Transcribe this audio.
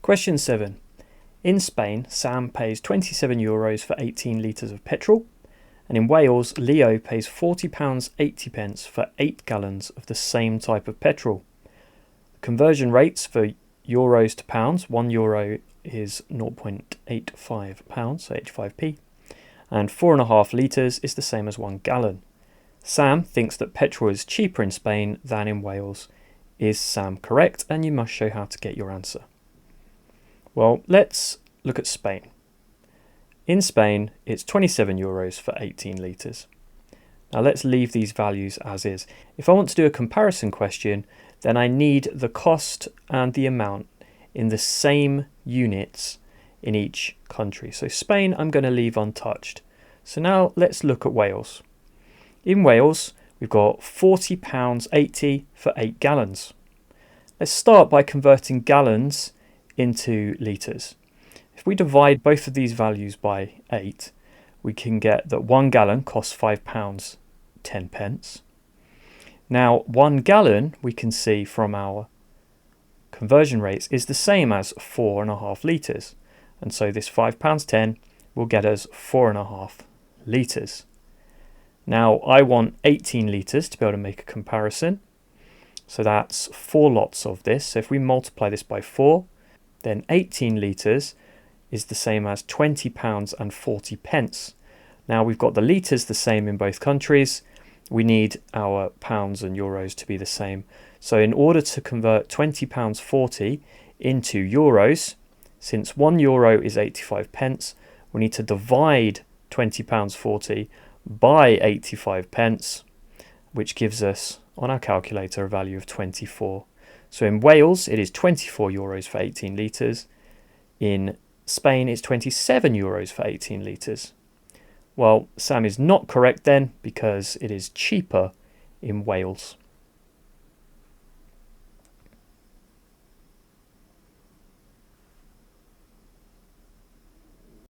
Question 7. In Spain, Sam pays €27 for 18 litres of petrol, and in Wales, Leo pays £40.80 for 8 gallons of the same type of petrol. Conversion rates for euros to pounds: €1 is 0.85 pounds, so 85p, and 4.5 litres is the same as 1 gallon. Sam thinks that petrol is cheaper in Spain than in Wales. Is Sam correct? And you must show how to get your answer. Well, let's look at Spain. In Spain, it's €27 for 18 litres. Now let's leave these values as is. If I want to do a comparison question, then I need the cost and the amount in the same units in each country. So Spain, I'm going to leave untouched. So now let's look at Wales. In Wales, we've got £40.80 for 8 gallons. Let's start by converting gallons into litres. If we divide both of these values by 8, we can get that 1 gallon costs £5.10. Now 1 gallon, we can see from our conversion rates, is the same as 4.5 litres, and so this £5.10 will get us 4.5 litres. Now I want 18 litres to be able to make a comparison, so that's 4 lots of this. So if we multiply this by 4, then 18 litres is the same as £20.40. Now we've got the litres the same in both countries. We need our pounds and euros to be the same. So in order to convert £20.40 into euros, since €1 is 85 pence, we need to divide £20.40 by 85 pence, which gives us on our calculator a value of 24. So in Wales, it is €24 for 18 litres. In Spain, it's €27 for 18 litres. Well, Sam is not correct then, because it is cheaper in Wales.